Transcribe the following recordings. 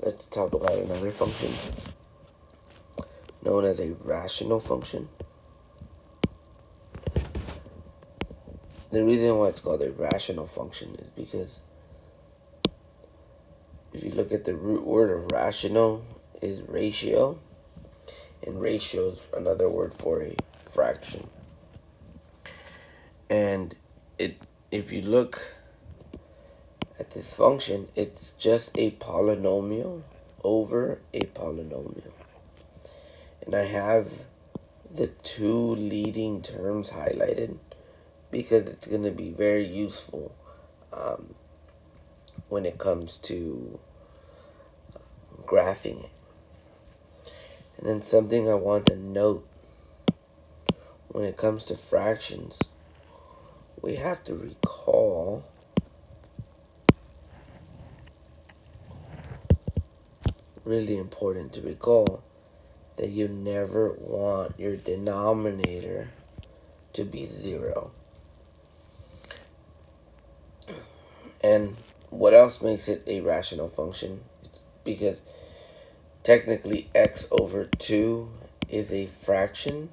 Let's talk about another function known as a rational function. The reason why it's called a rational function is because if you look at the root word of rational is ratio, and ratio is another word for a fraction. And if you look at this function, it's just a polynomial over a polynomial. And I have the two leading terms highlighted because it's going to be very useful when it comes to graphing it. And then something I want to note when it comes to fractions, we have to recall really important to recall that you never want your denominator to be 0. And what else makes it a rational function? It's because technically x over 2 is a fraction,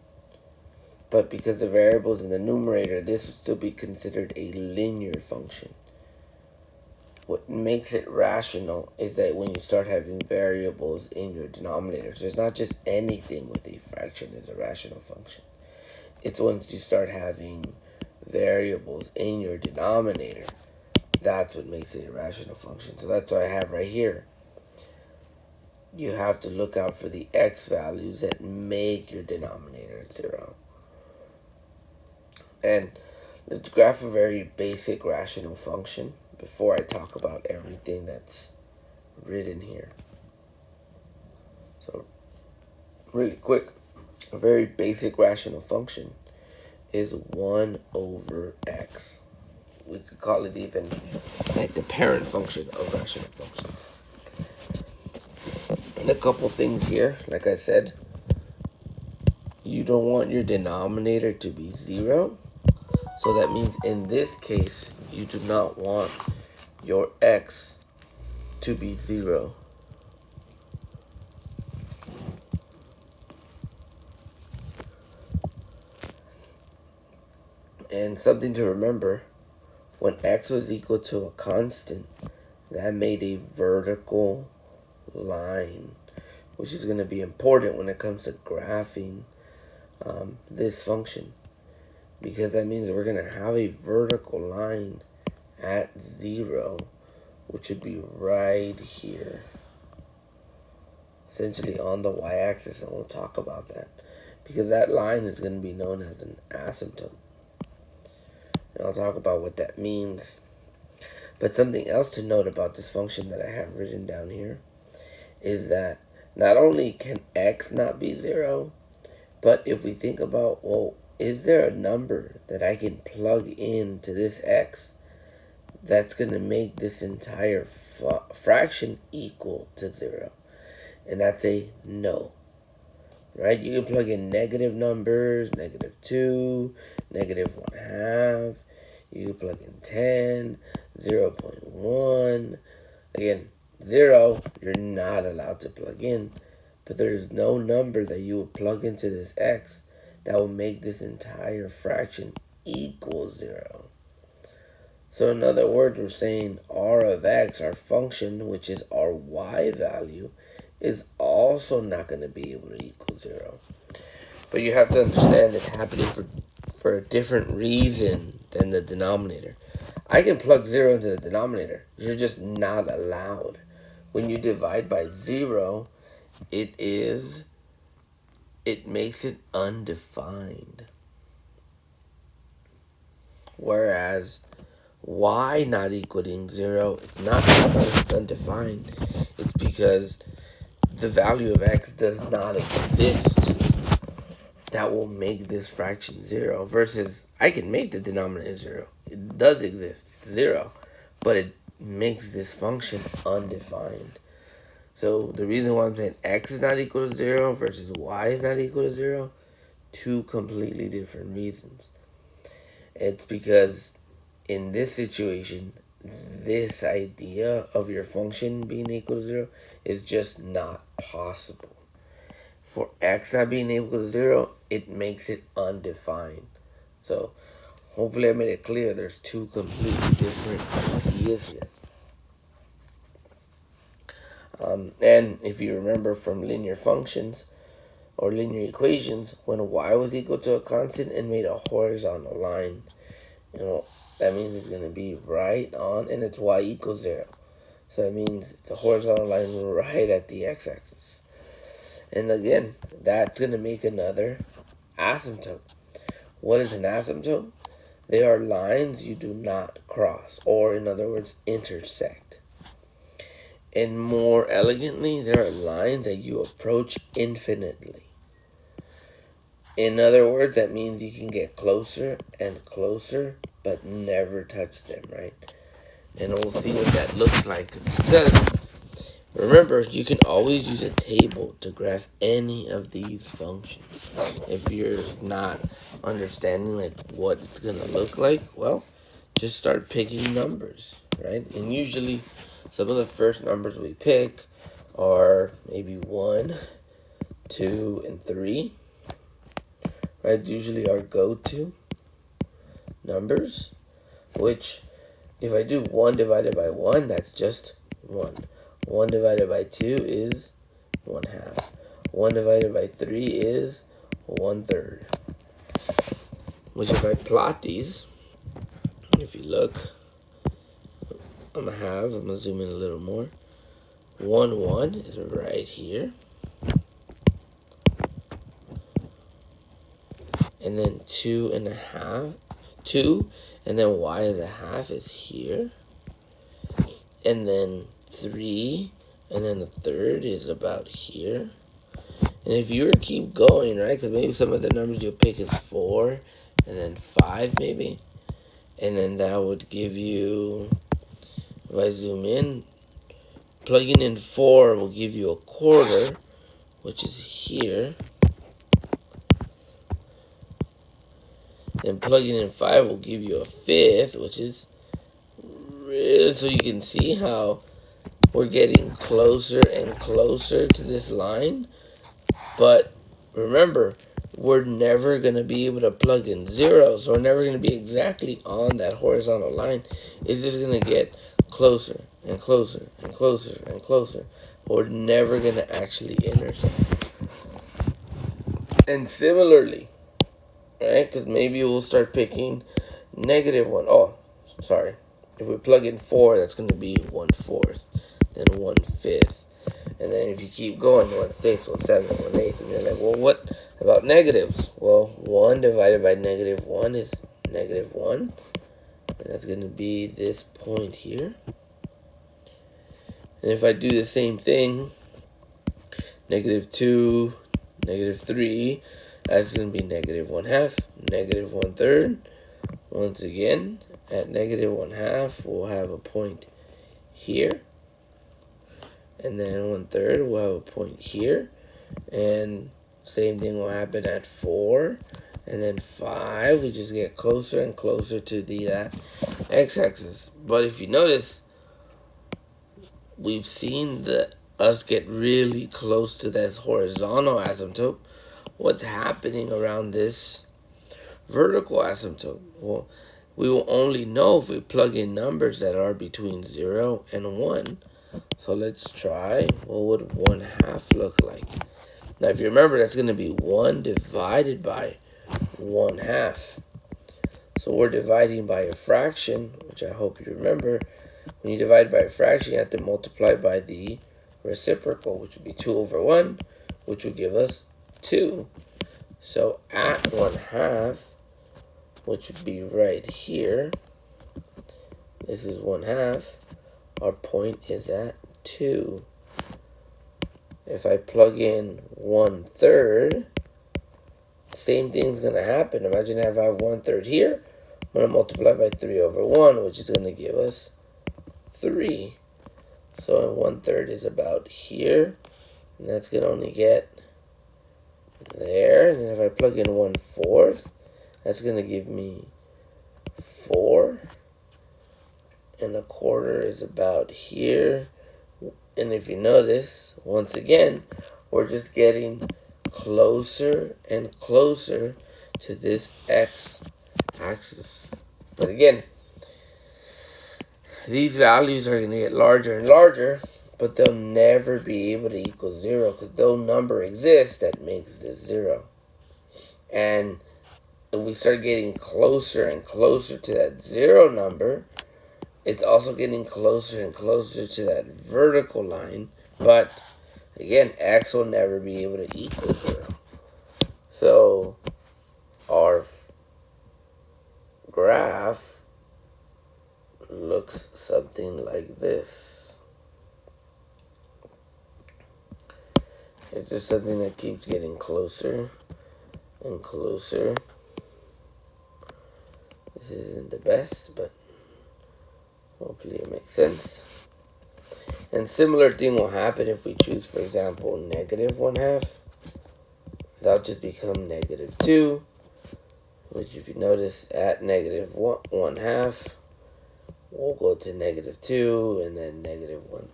but because the variable is in the numerator, this would still be considered a linear function. What makes it rational is that when you start having variables in your denominator, so it's not just anything with a fraction is a rational function. It's once you start having variables in your denominator, that's what makes it a rational function. So that's what I have right here. You have to look out for the x values that make your denominator 0. And let's graph a very basic rational function before I talk about everything that's written here. So really quick, a very basic rational function is 1 over x. We could call it even like the parent function of rational functions. And a couple things here, like I said, you don't want your denominator to be 0. So that means in this case, you do not want your x to be 0. And something to remember, when x was equal to a constant, that made a vertical line, which is going to be important when it comes to graphing this function, because that means we're going to have a vertical line at 0, which would be right here, essentially on the y-axis, and we'll talk about that, because that line is going to be known as an asymptote. And I'll talk about what that means. But something else to note about this function that I have written down here is that not only can x not be 0, but if we think about, well, is there a number that I can plug into this x that's going to make this entire fraction equal to 0? And that's a no. Right? You can plug in negative numbers, -2, -1/2. You can plug in 10, 0.1. Again, 0, you're not allowed to plug in. But there's no number that you would plug into this x that will make this entire fraction equal 0. So in other words, we're saying r of x, our function, which is our y value, is also not going to be able to equal 0. But you have to understand it's happening for a different reason than the denominator. I can plug 0 into the denominator. You're just not allowed. When you divide by 0, it makes it undefined. Whereas y not equaling 0, it's not because it's undefined. It's because the value of x does not exist that will make this fraction 0, versus I can make the denominator 0. It does exist. It's 0. But it makes this function undefined. So the reason why I'm saying x is not equal to 0 versus y is not equal to 0, two completely different reasons. It's because in this situation, this idea of your function being equal to 0 is just not possible. For x not being equal to 0, it makes it undefined. So hopefully I made it clear there's two completely different ideas here. And if you remember from linear functions or linear equations, when y was equal to a constant and made a horizontal line, that means it's going to be right on, and it's y equals 0. So that means it's a horizontal line right at the x-axis. And again, that's going to make another asymptote. What is an asymptote? They are lines you do not cross, or in other words, intersect. And more elegantly, there are lines that you approach infinitely. In other words, that means you can get closer and closer, but never touch them, right? And we'll see what that looks like. Because remember, you can always use a table to graph any of these functions. If you're not understanding like what it's gonna look like, well, just start picking numbers, right? And usually some of the first numbers we pick are maybe 1, 2, and 3. Right? It's usually our go-to numbers, which if I do 1 divided by 1, that's just 1. 1 divided by 2 is 1/2. 1 divided by 3 is 1/3. Which if I plot these, if you look, I'm going to zoom in a little more. 1, 1 is right here. And then 2.5, 2, and then y1/2 is here. And then 3, and then the third is about here. And if you were to keep going, right, because maybe some of the numbers you'll pick is 4, and then 5 maybe. And then that would give you, if I zoom in, plugging in 4 will give you 1/4, which is here. Then plugging in 5 will give you 1/5, which is really, so you can see how we're getting closer and closer to this line. But remember, we're never going to be able to plug in 0, so we're never going to be exactly on that horizontal line. It's just going to get closer and closer and closer and closer. But we're never going to actually intersect. And similarly, right, because maybe we'll start picking -1. Oh, sorry. If we plug in 4, that's going to be 1/4, then 1/5. And then if you keep going, 1/6, 1/7, 1/8, and you're like, well, what about negatives? Well, 1 divided by -1 is -1. And that's going to be this point here. And if I do the same thing, -2, -3, that's going to be -1/2, -1/3. Once again, at -1/2, we'll have a point here. And then 1/3, we'll have a point here. And same thing will happen at 4. And then 5, we just get closer and closer to the x-axis. But if you notice, we've seen us get really close to this horizontal asymptote. What's happening around this vertical asymptote? Well, we will only know if we plug in numbers that are between 0 and 1. So let's try, what would 1/2 look like? Now if you remember, that's going to be 1 divided by 1/2. So we're dividing by a fraction, which I hope you remember. When you divide by a fraction, you have to multiply by the reciprocal, which would be 2/1, which would give us 2. So at 1/2, which would be right here, this is 1/2, our point is at 2. If I plug in 1/3, same thing's going to happen. Imagine if I have 1/3 here, I'm going to multiply by 3/1, which is going to give us 3. So 1/3 is about here, and that's going to only get there. And if I plug in 1/4, that's going to give me 4. and a quarter is about here. And if you notice, once again, we're just getting closer and closer to this x-axis. But again, these values are going to get larger and larger, but they'll never be able to equal 0 because no number exists that makes this 0. And if we start getting closer and closer to that 0 number, it's also getting closer and closer to that vertical line. But again, x will never be able to equal 0. So our graph looks something like this. It's just something that keeps getting closer and closer. This isn't the best, but hopefully it makes sense. And similar thing will happen if we choose, for example, negative 1/2. That'll just become negative 2, which if you notice at negative 1/2, we'll go to negative 2 and then negative 1,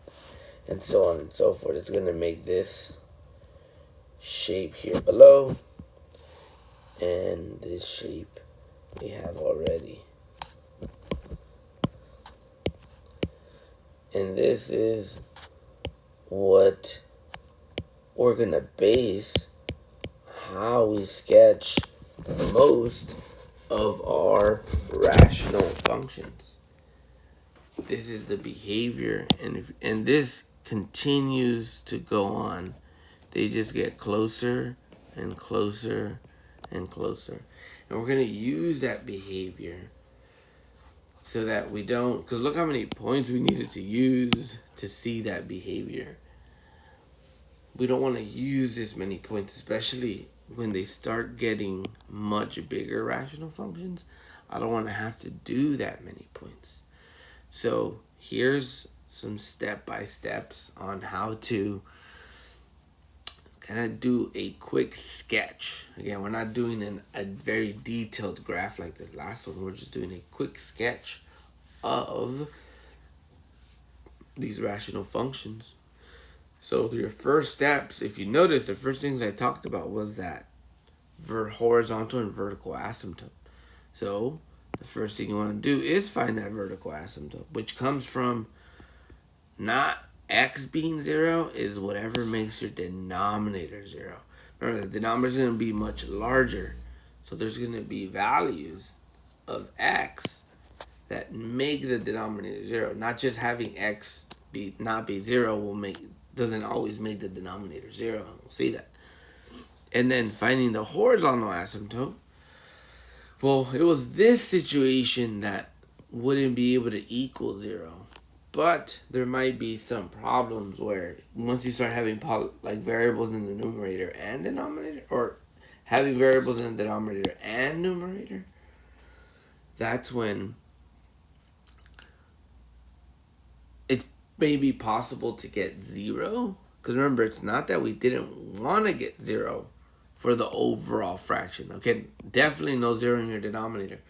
and so on and so forth. It's going to make this shape here below, and this shape we have already. And this is what we're going to base how we sketch most of our rational functions. This is the behavior, and this continues to go on. They just get closer and closer and closer. And we're going to use that behavior so that we don't, because look how many points we needed to use to see that behavior. We don't want to use this many points, especially when they start getting much bigger rational functions. I don't want to have to do that many points. So here's some step-by-steps on how to kind of do a quick sketch. Again, we're not doing a very detailed graph like this last one. We're just doing a quick sketch of these rational functions. So your first steps, if you notice, the first things I talked about was that horizontal and vertical asymptote. So the first thing you want to do is find that vertical asymptote, which comes from not x being 0, is whatever makes your denominator 0. Remember, the denominator is going to be much larger, so there's going to be values of x that make the denominator 0. Not just having x not be 0 doesn't always make the denominator 0. We'll see that. And then finding the horizontal asymptote. Well, it was this situation that wouldn't be able to equal 0. But there might be some problems where once you start having variables in the numerator and denominator, or having variables in the denominator and numerator, that's when it's maybe possible to get 0. Because remember, it's not that we didn't want to get 0 for the overall fraction. Okay, definitely no 0 in your denominator.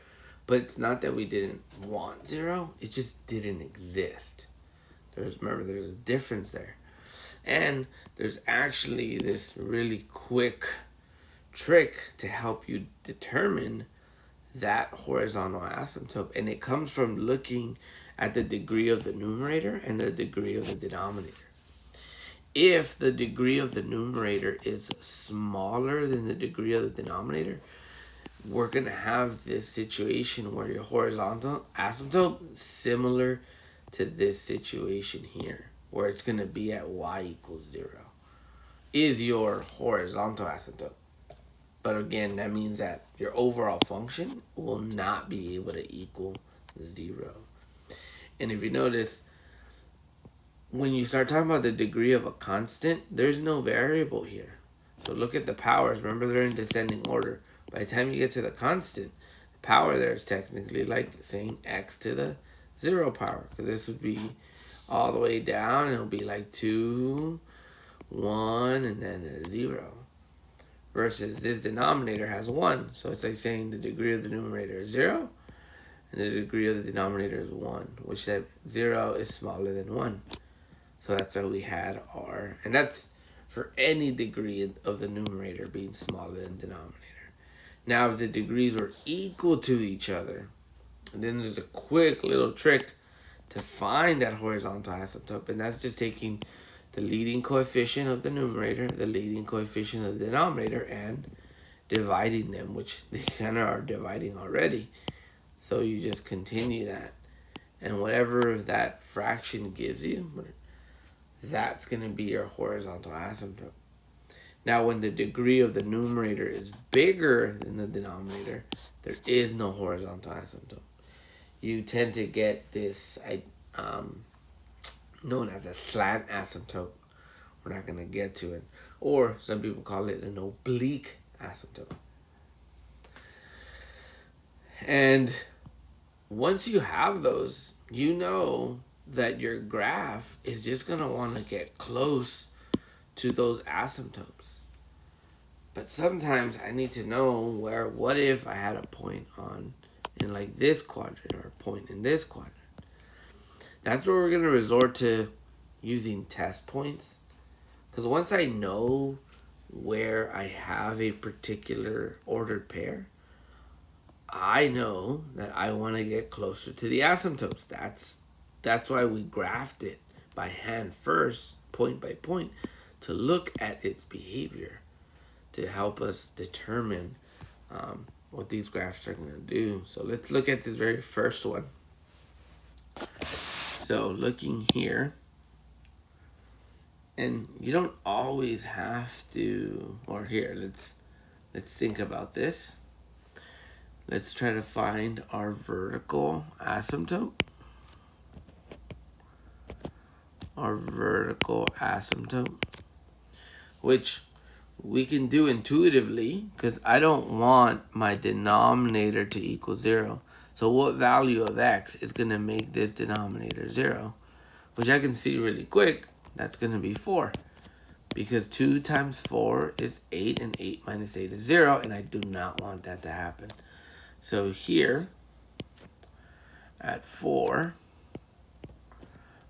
But it's not that we didn't want 0, it just didn't exist. Remember, there's a difference there. And there's actually this really quick trick to help you determine that horizontal asymptote. And it comes from looking at the degree of the numerator and the degree of the denominator. If the degree of the numerator is smaller than the degree of the denominator, we're going to have this situation where your horizontal asymptote is similar to this situation here, where it's going to be at y equals 0, is your horizontal asymptote. But again, that means that your overall function will not be able to equal 0. And if you notice, when you start talking about the degree of a constant, there's no variable here. So look at the powers. Remember, they're in descending order. By the time you get to the constant, the power there is technically like saying x to the 0 power. Because this would be all the way down, and it'll be like 2, 1, and then a 0. Versus this denominator has 1. So it's like saying the degree of the numerator is 0. and the degree of the denominator is 1, which that 0 is smaller than 1. So that's why we had r, and that's for any degree of the numerator being smaller than the denominator. Now, if the degrees were equal to each other, and then there's a quick little trick to find that horizontal asymptote, and that's just taking the leading coefficient of the numerator, the leading coefficient of the denominator, and dividing them, which they kind of are dividing already. So you just continue that, and whatever that fraction gives you, that's going to be your horizontal asymptote. Now, when the degree of the numerator is bigger than the denominator, there is no horizontal asymptote. You tend to get this known as a slant asymptote. We're not going to get to it. Or some people call it an oblique asymptote. And once you have those, you know that your graph is just going to want to get close to those asymptotes. But sometimes I need to know what if I had a point in like this quadrant or a point in this quadrant. That's where we're going to resort to using test points. Because once I know where I have a particular ordered pair, I know that I want to get closer to the asymptotes. That's why we graphed it by hand first, point by point, to look at its behavior, to help us determine what these graphs are going to do. So let's look at this very first one. So looking here, and you don't always have to, or here, let's think about this. Let's try to find our vertical asymptote. Our vertical asymptote, which we can do intuitively because I don't want my denominator to equal 0. So what value of x is going to make this denominator 0? Which I can see really quick. That's going to be 4. Because 2 times 4 is 8, and 8 minus 8 is 0, and I do not want that to happen. So here, at 4,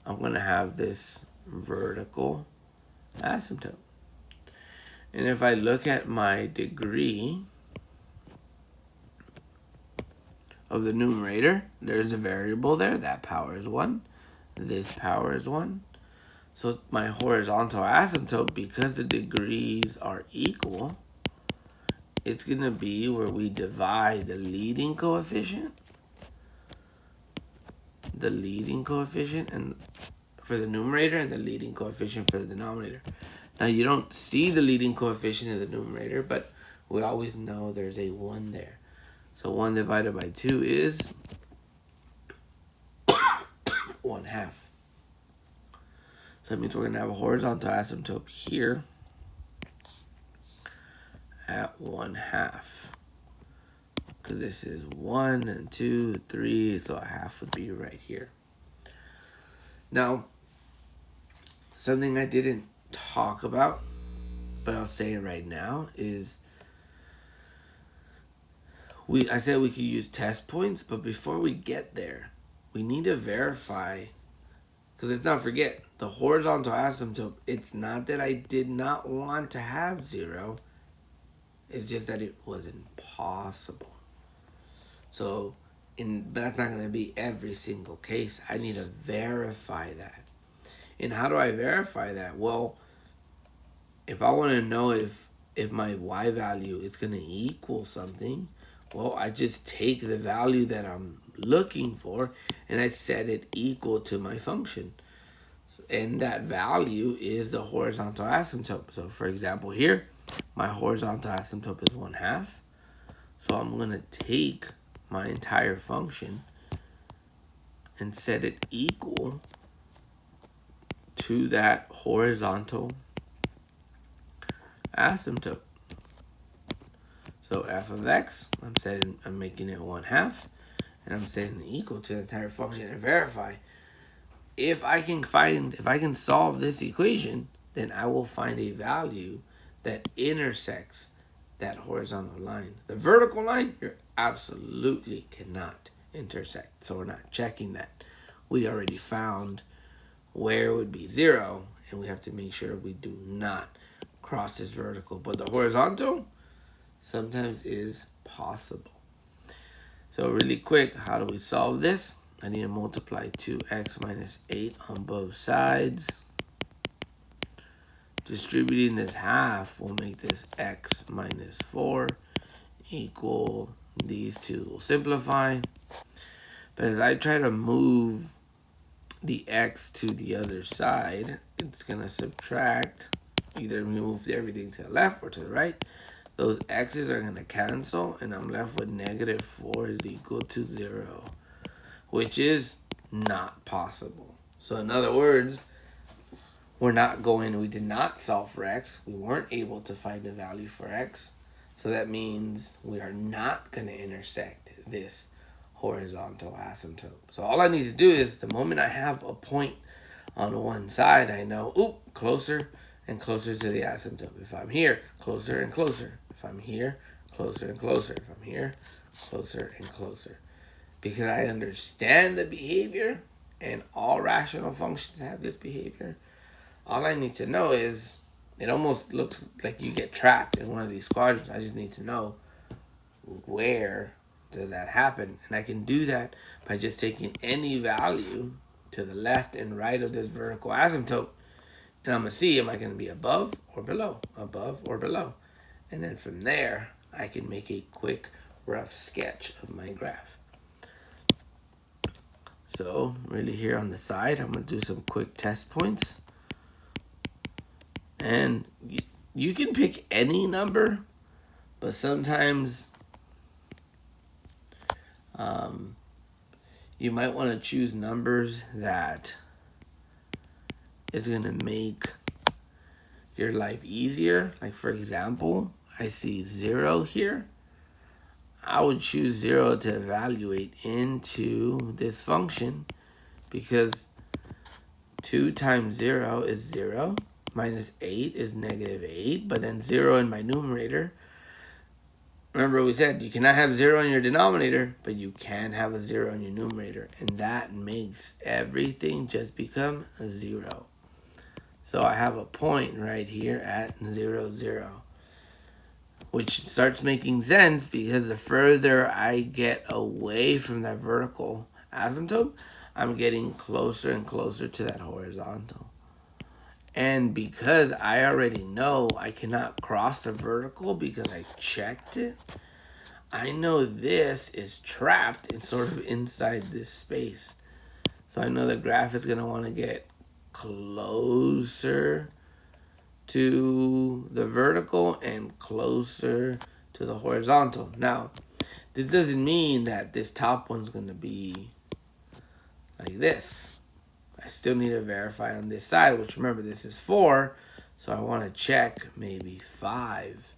I'm going to have this vertical asymptote. And if I look at my degree of the numerator, there's a variable there. That power is 1. This power is 1. So my horizontal asymptote, because the degrees are equal, it's going to be where we divide the leading coefficient and for the numerator and the leading coefficient for the denominator. Now, you don't see the leading coefficient of the numerator, but we always know there's a 1 there. So 1 divided by 2 is 1/2. So that means we're going to have a horizontal asymptote here at 1/2. Because this is 1 and 2, 3, so a half would be right here. Now, something I didn't talk about, but I'll say it right now, is I said we could use test points, but before we get there, we need to verify, because let's not forget, the horizontal asymptote, it's not that I did not want to have 0, it's just that it was impossible. So, but that's not going to be every single case. I need to verify that. And how do I verify that? Well, if I want to know if my y value is going to equal something, well, I just take the value that I'm looking for and I set it equal to my function. And that value is the horizontal asymptote. So for example here, my horizontal asymptote is 1/2. So I'm going to take my entire function and set it equal to that horizontal asymptote. So f of x, I'm making it 1/2, and I'm setting it equal to the entire function and verify. If I can solve this equation, then I will find a value that intersects that horizontal line. The vertical line, you absolutely cannot intersect. So we're not checking that. We already found where it would be 0, and we have to make sure we do not cross this vertical. But the horizontal sometimes is possible. So really quick, how do we solve this? I need to multiply 2x minus 8 on both sides. Distributing this half will make this x minus 4 equal these two will simplify. But as I try to move the x to the other side, it's going to subtract. Either move everything to the left or to the right. Those x's are going to cancel, and I'm left with negative 4 is equal to 0, which is not possible. So in other words, we did not solve for x. We weren't able to find a value for x. So that means we are not going to intersect this horizontal asymptote. So all I need to do is, the moment I have a point on one side, I know, closer and closer to the asymptote. If I'm here, closer and closer. If I'm here, closer and closer. If I'm here, closer and closer. Because I understand the behavior, and all rational functions have this behavior. All I need to know is, it almost looks like you get trapped in one of these quadrants. I just need to know where does that happen. And I can do that by just taking any value to the left and right of this vertical asymptote. And I'm going to see, am I going to be above or below? Above or below? And then from there, I can make a quick, rough sketch of my graph. So really here on the side, I'm going to do some quick test points. And you can pick any number, but sometimes you might want to choose numbers that is going to make your life easier. Like for example, I see 0 here. I would choose 0 to evaluate into this function, because 2 times 0 is 0, minus 8 is negative 8, but then 0 in my numerator. Remember we said you cannot have 0 in your denominator, but you can have a 0 in your numerator, and that makes everything just become a 0. So I have a point right here at 0, 0, which starts making sense because the further I get away from that vertical asymptote, I'm getting closer and closer to that horizontal. And because I already know I cannot cross the vertical because I checked it, I know this is trapped in sort of inside this space. So I know the graph is going to want to get closer to the vertical and closer to the horizontal. Now, this doesn't mean that this top one's going to be like this. I still need to verify on this side, which remember this is 4, so I want to check maybe 5.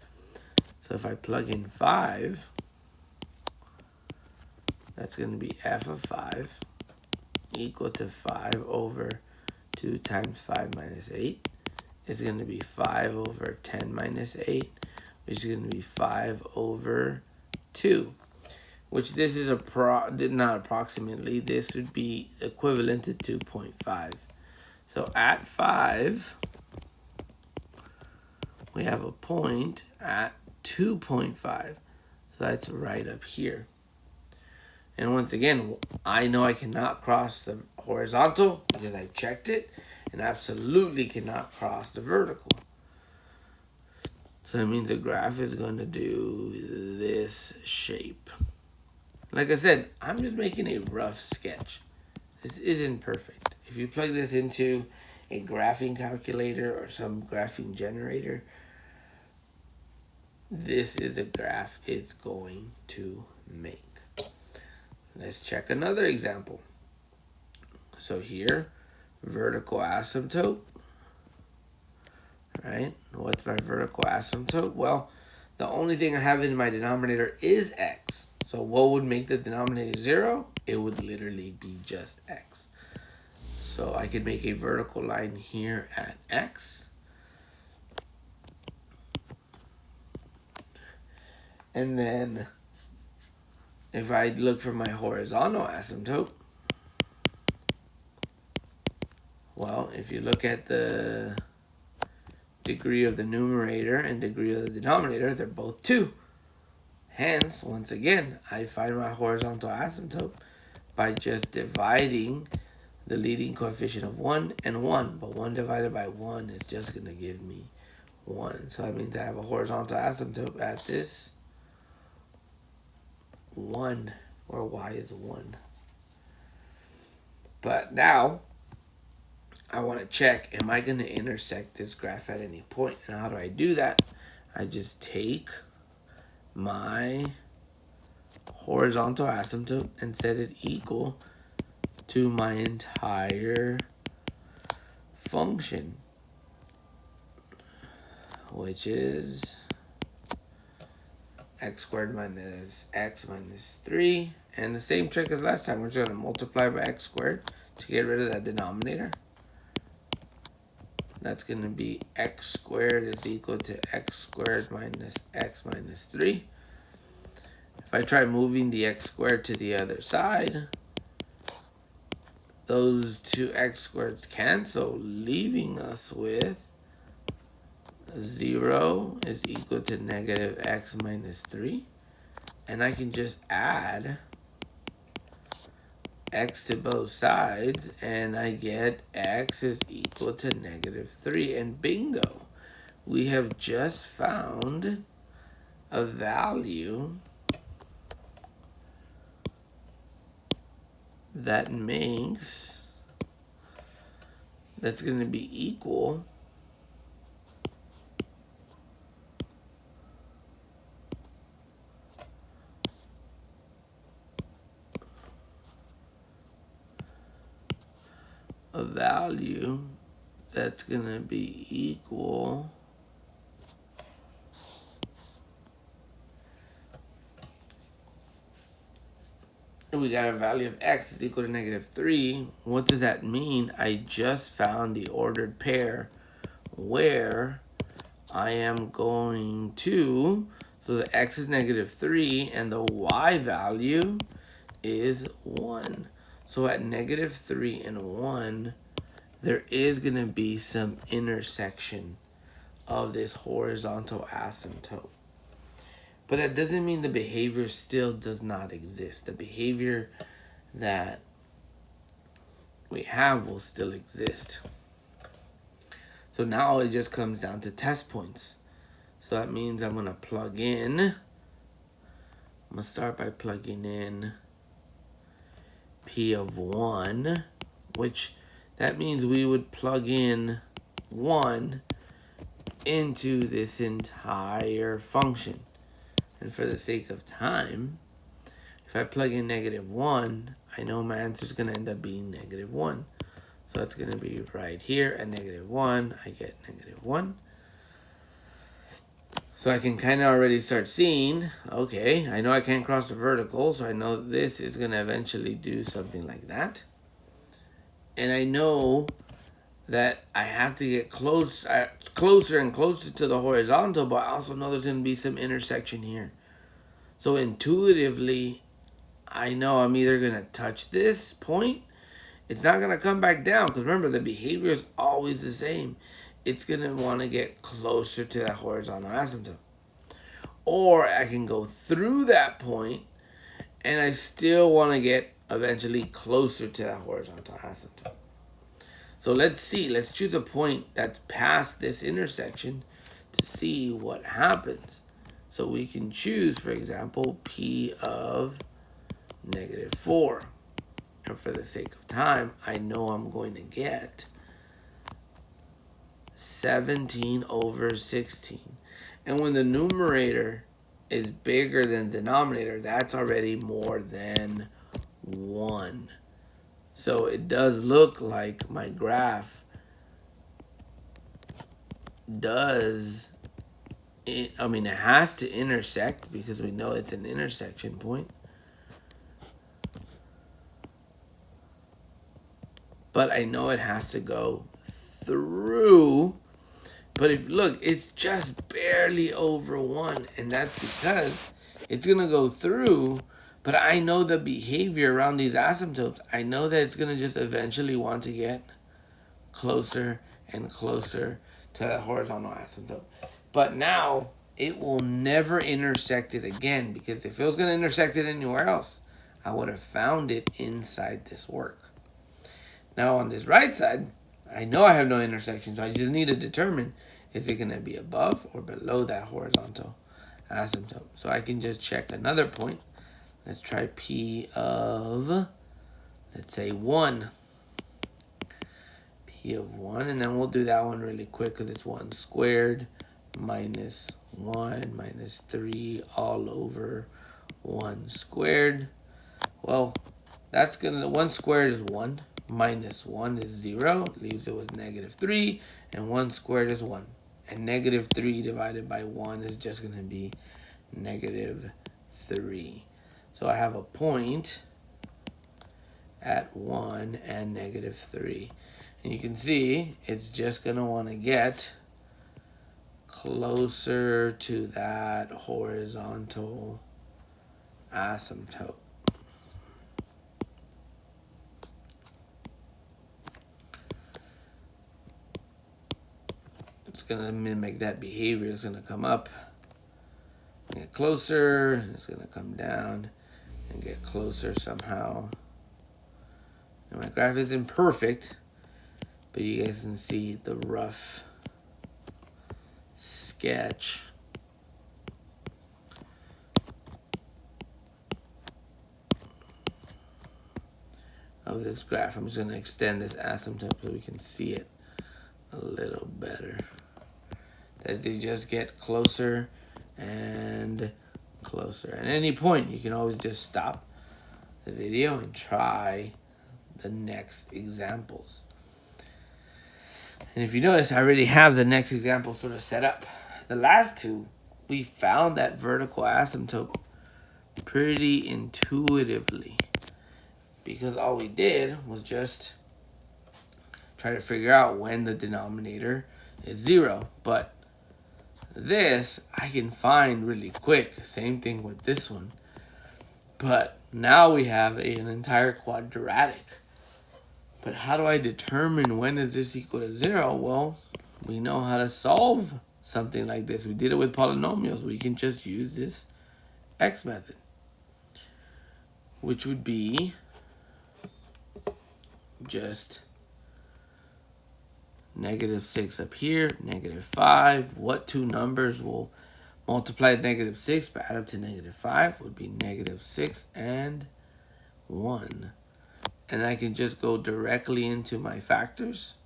So if I plug in 5, that's going to be f of 5 equal to 5 over 2 times 5 minus 8. Is going to be 5 over 10 minus 8, which is going to be 5 over 2. Which this is not approximately, this would be equivalent to 2.5. So at 5, we have a point at 2.5. So that's right up here. And once again, I know I cannot cross the horizontal because I checked it, and absolutely cannot cross the vertical. So that means the graph is going to do this shape. Like I said, I'm just making a rough sketch. This isn't perfect. If you plug this into a graphing calculator or some graphing generator, this is a graph it's going to make. Let's check another example. So here, vertical asymptote, right? What's my vertical asymptote? Well, the only thing I have in my denominator is x. So what would make the denominator 0? It would literally be just x. So I could make a vertical line here at x. And then if I look for my horizontal asymptote, well, if you look at the degree of the numerator and degree of the denominator, they're both 2. Hence, once again, I find my horizontal asymptote by just dividing the leading coefficient of 1 and 1. But 1 divided by 1 is just going to give me 1. So that means I have a horizontal asymptote at this 1, where y is 1. But now, I want to check, am I going to intersect this graph at any point? And how do I do that? I just take my horizontal asymptote and set it equal to my entire function, which is x squared minus x minus 3. And the same trick as last time, we're just going to multiply by x squared to get rid of that denominator. That's going to be x squared is equal to x squared minus x minus 3. If I try moving the x squared to the other side, those two x squared cancel, leaving us with 0 is equal to negative x minus 3. And I can just add x to both sides, and I get x is equal to negative 3. And bingo, we have just found a value that makes, that's going to be equal a value that's going to be equal we got a value of x is equal to negative 3. What does that mean? I just found the ordered pair where I am going to, so the x is negative 3 and the y value is 1. So at negative 3 and 1, there is going to be some intersection of this horizontal asymptote. But that doesn't mean the behavior still does not exist. The behavior that we have will still exist. So now it just comes down to test points. So that means I'm going to plug in. I'm going to start by plugging in P of 1, which that means we would plug in 1 into this entire function. And for the sake of time, if I plug in negative 1, I know my answer is going to end up being negative 1. So that's going to be right here at negative 1. I get negative 1. So I can kind of already start seeing, okay, I know I can't cross the vertical, so I know this is going to eventually do something like that. And I know that I have to get closer and closer to the horizontal, but I also know there's going to be some intersection here. So intuitively, I know I'm either going to touch this point. It's not going to come back down because remember, the behavior is always the same. It's going to want to get closer to that horizontal asymptote. Or I can go through that point and I still want to get eventually closer to that horizontal asymptote. So let's see. Let's choose a point that's past this intersection to see what happens. So we can choose, for example, P of negative 4. And for the sake of time, I know I'm going to get 17 over 16. And when the numerator is bigger than the denominator, that's already more than 1. So it does look like my graph does, it has to intersect because we know it's an intersection point. But I know it has to go through. But if look, it's just barely over 1, and that's because it's gonna go through, But I know the behavior around these asymptotes. I know that it's going to just eventually want to get closer and closer to that horizontal asymptote. But now it will never intersect it again, because if it was going to intersect it anywhere else, I would have found it inside this work. Now on this right side, I know I have no intersection, so I just need to determine, is it going to be above or below that horizontal asymptote? So I can just check another point. Let's try P of, let's say 1. P of 1, and then we'll do that one really quick because it's 1 squared minus 1 minus 3 all over 1 squared. Well, that's going to, 1 squared is 1, minus 1 is 0, leaves it with negative 3, and 1 squared is 1. And negative 3 divided by 1 is just going to be negative 3. So I have a point at 1 and negative 3. And you can see it's just going to want to get closer to that horizontal asymptote. It's going to mimic that behavior. It's going to come up, get closer, it's going to come down and get closer somehow. And my graph isn't perfect, but you guys can see the rough sketch of this graph. I'm just going to extend this asymptote so we can see it a little better. As they just get closer and closer. At any point, you can always just stop the video and try the next examples. And if you notice, I already have the next example sort of set up. The last two, we found that vertical asymptote pretty intuitively, because all we did was just try to figure out when the denominator is 0. But this I can find really quick. Same thing with this one. But now we have an entire quadratic. But how do I determine when is this equal to 0? Well, we know how to solve something like this. We did it with polynomials. We can just use this x method, which would be just negative 6 up here, negative 5. What two numbers will multiply negative 6 but add up to negative 5? Would be negative 6 and 1. And I can just go directly into my factors,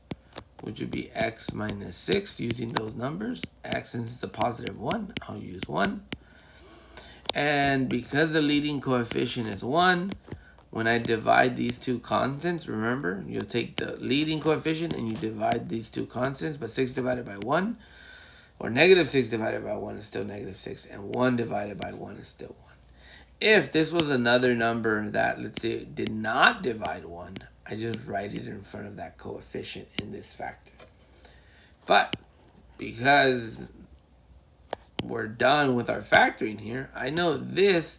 which would be x minus 6 using those numbers. X, since it's a positive 1, I'll use 1. And because the leading coefficient is 1, when I divide these two constants, remember, you'll take the leading coefficient and you divide these two constants, but 6 divided by 1, or negative 6 divided by 1 is still negative 6, and 1 divided by 1 is still 1. If this was another number that, let's say, did not divide 1, I just write it in front of that coefficient in this factor. But because we're done with our factoring here, I know this,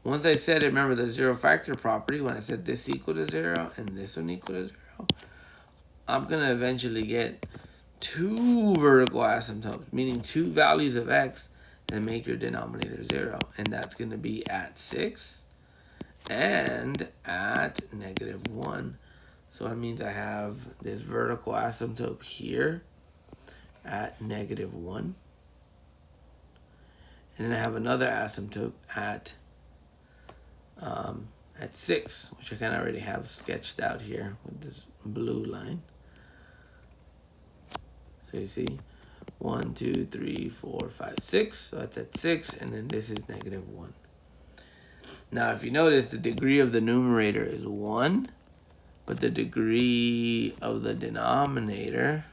once I said it, remember the zero factor property, when I said this equal to 0 and this one equal to 0, I'm going to eventually get two vertical asymptotes, meaning two values of x that make your denominator 0. And that's going to be at 6 and at negative 1. So that means I have this vertical asymptote here at negative 1. And then I have another asymptote at 6, which I kind of already have sketched out here with this blue line. So you see 1, 2, 3, 4, 5, 6. So that's at 6, and then this is negative 1. Now, if you notice, the degree of the numerator is 1, but the degree of the denominator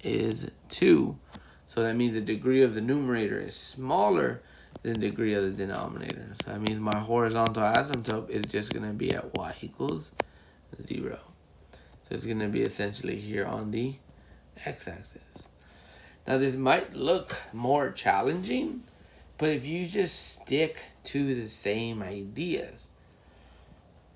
is 2. So that means the degree of the numerator is smaller than the degree of the denominator. So that means my horizontal asymptote is just going to be at y equals 0. So it's going to be essentially here on the x-axis. Now this might look more challenging, But if you just stick to the same ideas,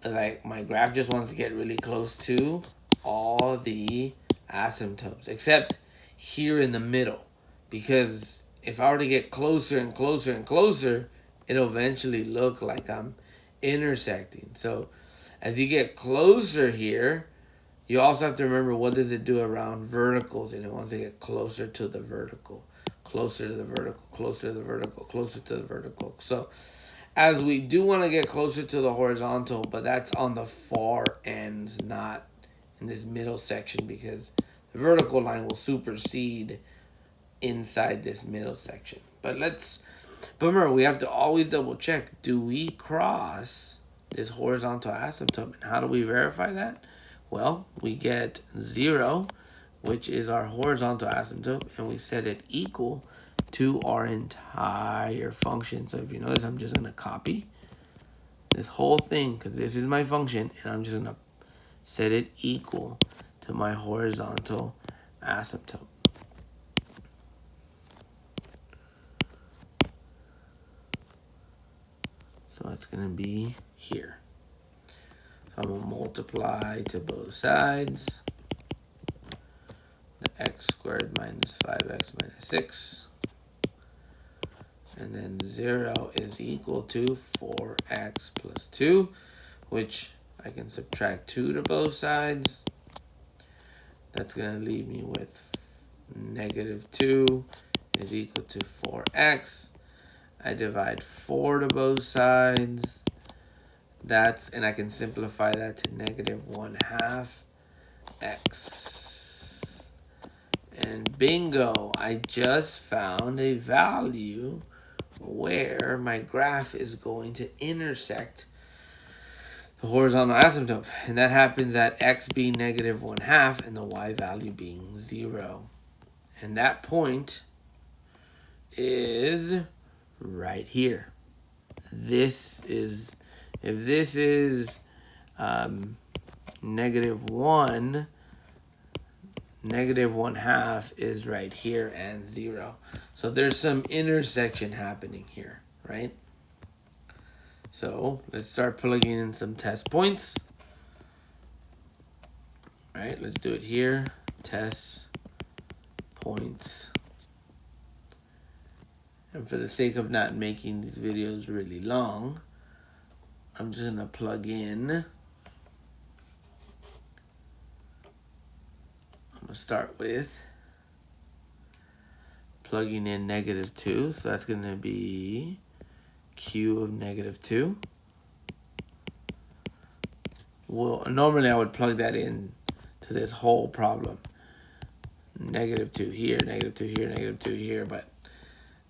like my graph just wants to get really close to all the asymptotes, except here in the middle. Because if I were to get closer and closer and closer, it'll eventually look like I'm intersecting. So as you get closer here, you also have to remember what does it do around verticals, and it wants to get closer to the vertical, closer to the vertical, closer to the vertical, closer to the vertical. So as we do want to get closer to the horizontal, but that's on the far ends, not in this middle section, because the vertical line will supersede inside this middle section. But remember, we have to always double check, do we cross this horizontal asymptote? And how do we verify that? Well, we get 0, which is our horizontal asymptote, and we set it equal to our entire function. So if you notice, I'm just going to copy this whole thing, because this is my function, and I'm just going to set it equal to my horizontal asymptote. So it's going to be here. So I'm going to multiply to both sides. The x squared minus 5x minus 6. And then 0 is equal to 4x plus 2, which I can subtract 2 to both sides. That's going to leave me with negative 2 is equal to 4x. I divide 4 to both sides. And I can simplify that to negative 1/2 x. And bingo, I just found a value where my graph is going to intersect the horizontal asymptote. And that happens at x being negative 1/2 and the y value being 0. And that point is right here. If this is negative 1, negative 1/2 is right here and 0. So there's some intersection happening here, right? So let's start plugging in some test points. All right, let's do it here. Test points. And for the sake of not making these videos really long, I'm just going to plug in. I'm going to start with plugging in negative 2. So that's going to be q of negative 2. Well, normally I would plug that in to this whole problem. Negative 2 here, negative 2 here, negative 2 here. But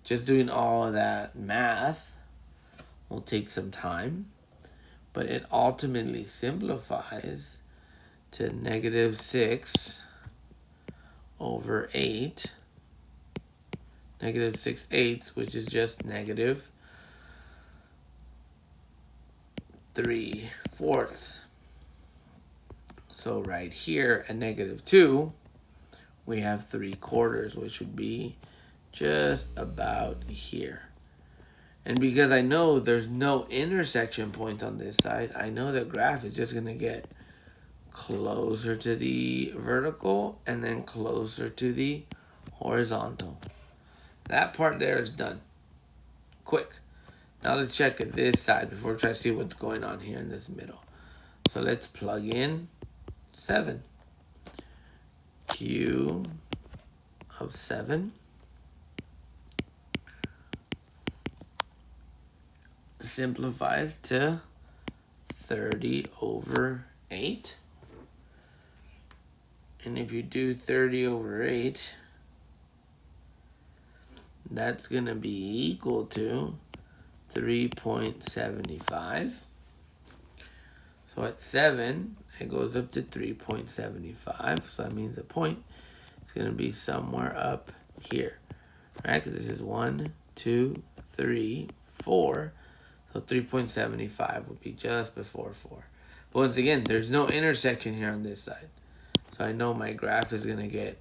just doing all of that math will take some time. But it ultimately simplifies to negative 6 over 8. Negative 6/8, which is just negative 3/4. So right here at negative 2, we have 3/4, which would be just about here. And because I know there's no intersection point on this side, I know the graph is just going to get closer to the vertical and then closer to the horizontal. That part there is done. Quick. Now let's check at this side before we try to see what's going on here in this middle. So let's plug in 7. Q of 7 simplifies to 30 over 8. And if you do 30 over 8, that's going to be equal to 3.75. So at 7, it goes up to 3.75. So that means the point is going to be somewhere up here, right? Because this is 1, 2, 3, 4. So 3.75 would be just before 4. But once again, there's no intersection here on this side. So I know my graph is going to get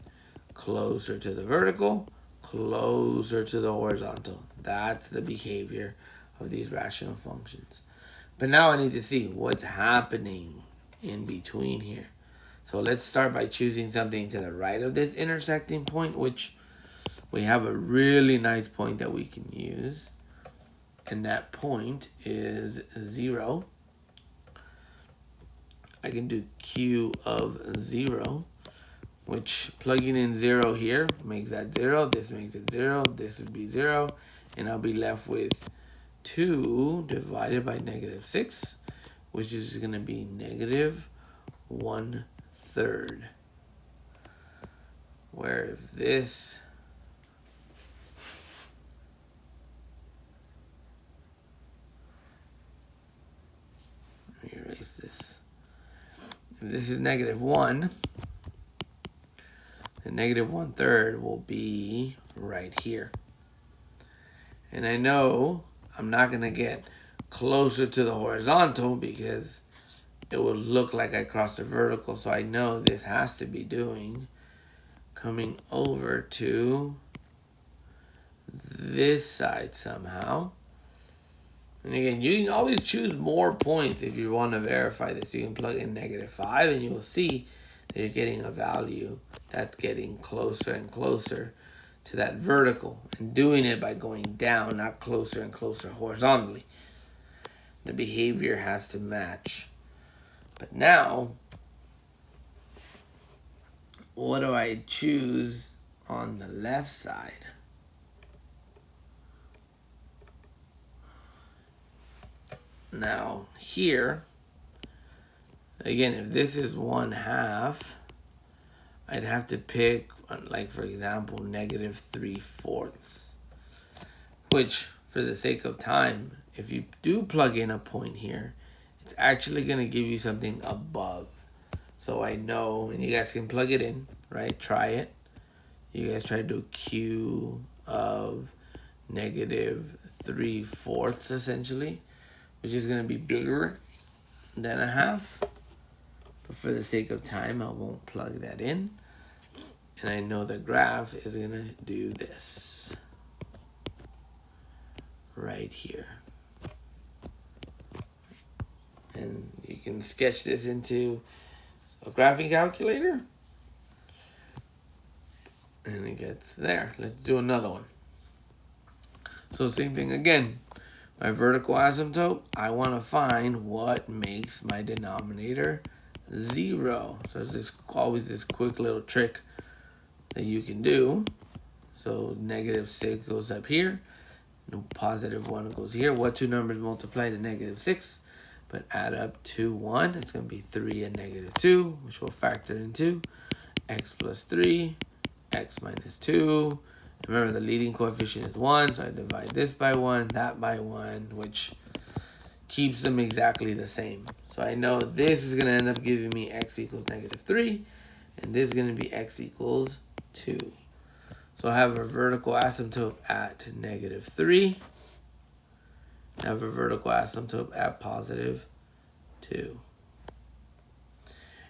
closer to the vertical, closer to the horizontal. That's the behavior of these rational functions. But now I need to see what's happening in between here. So let's start by choosing something to the right of this intersecting point, which we have a really nice point that we can use. And that point is 0. I can do q of 0, which plugging in 0 here makes that 0. This makes it 0. This would be 0. And I'll be left with 2 divided by negative 6, which is going to be negative 1/3. Where if this let me erase this. If this is negative 1, the negative 1/3 will be right here. And I know I'm not going to get closer to the horizontal because it will look like I crossed the vertical. So I know this has to be doing coming over to this side somehow. And again, you can always choose more points if you want to verify this. You can plug in -5 and you will see that you're getting a value that's getting closer and closer to that vertical, and doing it by going down, not closer and closer horizontally. The behavior has to match. But now, what do I choose on the left side? Now here, again, if this is 1/2, I'd have to pick, like for example, -3/4, which for the sake of time, if you do plug in a point here, it's actually going to give you something above. So I know, and you guys can plug it in, right? Try it. You guys try to do q of -3/4 essentially, which is going to be bigger than 1/2. But for the sake of time, I won't plug that in. And I know the graph is going to do this right here. And you can sketch this into a graphing calculator. And it gets there. Let's do another one. So same thing again. My vertical asymptote, I want to find what makes my denominator 0. So there's always this quick little trick that you can do. So -6 goes up here. +1 goes here. What two numbers multiply to -6? But add up to 1. It's going to be 3 and -2, which will factor into x plus 3, x minus 2. Remember, the leading coefficient is 1, so I divide this by 1, that by 1, which keeps them exactly the same. So I know this is going to end up giving me x equals -3, and this is going to be x equals 2. So I have a vertical asymptote at -3. I have a vertical asymptote at +2.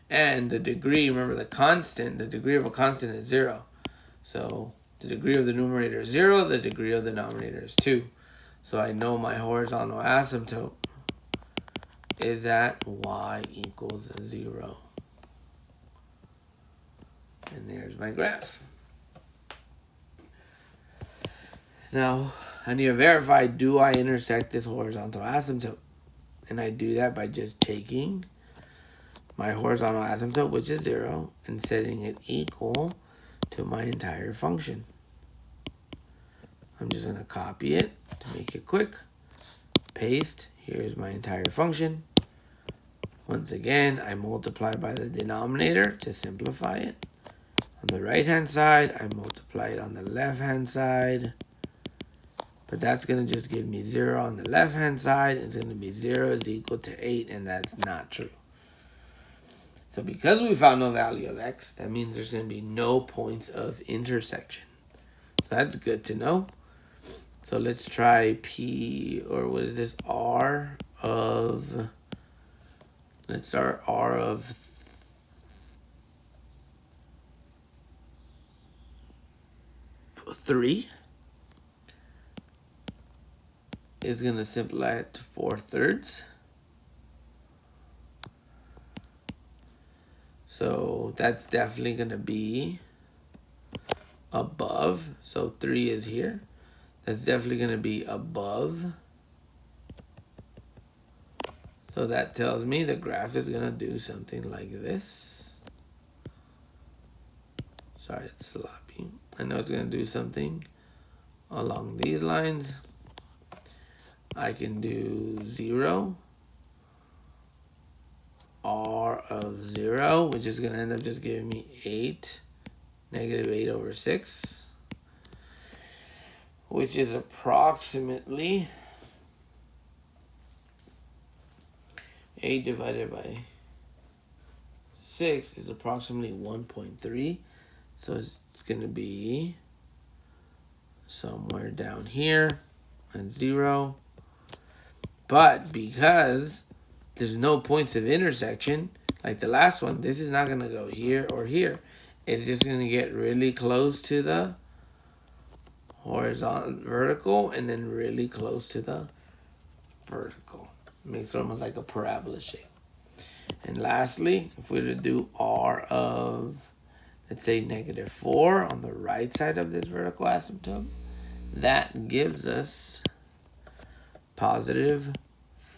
And the degree, remember the constant, the degree of a constant is 0. So the degree of the numerator is 0, the degree of the denominator is 2. So I know my horizontal asymptote is at y equals 0. And there's my graph. Now, I need to verify, do I intersect this horizontal asymptote? And I do that by just taking my horizontal asymptote, which is 0, and setting it equal to my entire function. I'm just going to copy it to make it quick. Paste. Here's my entire function. Once again, I multiply by the denominator to simplify it. On the right-hand side, I multiply it on the left-hand side. But that's going to just give me 0 on the left-hand side. It's going to be 0 is equal to 8, and that's not true. So because we found no value of x, that means there's going to be no points of intersection. So that's good to know. So let's try P, or what is this, R of, let's start R of 3 is going to simplify it to 4/3. So that's definitely going to be above. So 3 is here. That's definitely going to be above. So that tells me the graph is going to do something like this. Sorry, it's sloppy. I know it's going to do something along these lines. I can do 0, r of 0, which is going to end up just giving me 8, negative 8/6, which is approximately 8 divided by 6 is approximately 1.3. So it's going to be somewhere down here and 0. But because there's no points of intersection, like the last one, this is not going to go here or here. It's just going to get really close to the horizontal, vertical, and then really close to the vertical. Makes it almost like a parabola shape. And lastly, if we were to do r of, let's say, negative 4 on the right side of this vertical asymptote, that gives us positive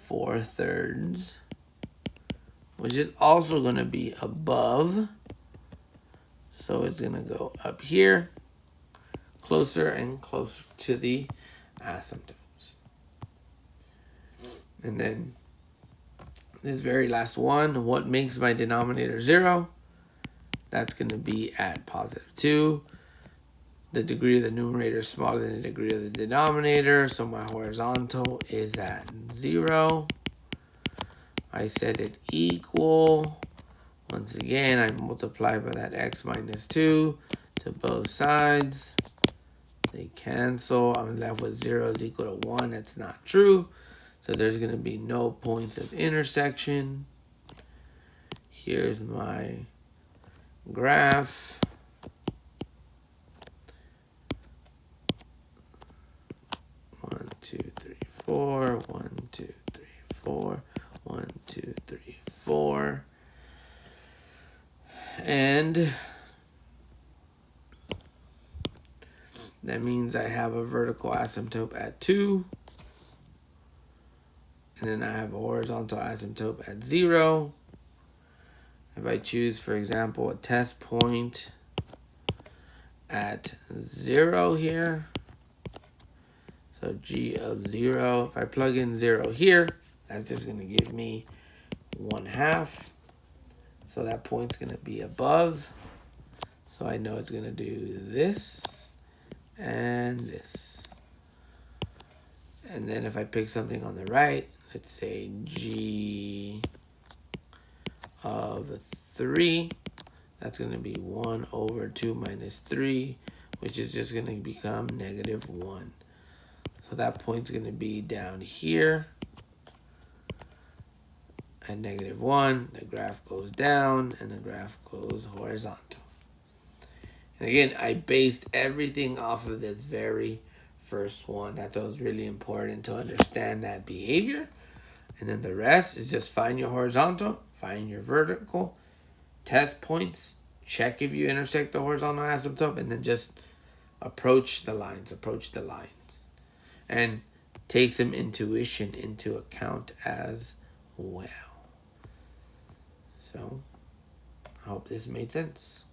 4/3, which is also going to be above. So it's going to go up here, closer and closer to the asymptotes. And then this very last one, what makes my denominator 0? That's going to be at positive 2. The degree of the numerator is smaller than the degree of the denominator, so my horizontal is at 0. I set it equal. Once again, I multiply by that x minus 2 to both sides. They cancel. I'm left with 0 is equal to 1. That's not true. So there's going to be no points of intersection. Here's my graph. One, two, three, four. 1, 2, 3, 4. 1, 2, 3, 4. And that means I have a vertical asymptote at 2. And then I have a horizontal asymptote at 0. If I choose, for example, a test point at 0 here, so g of 0, if I plug in 0 here, that's just going to give me 1/2. So that point's going to be above. So I know it's going to do this and this. And then if I pick something on the right, let's say g of 3, that's going to be 1/2 minus 3, which is just going to become negative 1. So that point's going to be down here at negative 1. The graph goes down and the graph goes horizontal. And again, I based everything off of this very first one. That's what was really important to understand that behavior. And then the rest is just find your horizontal, find your vertical, test points, check if you intersect the horizontal asymptote, and then just approach the lines. And take some intuition into account as well. So, I hope this made sense.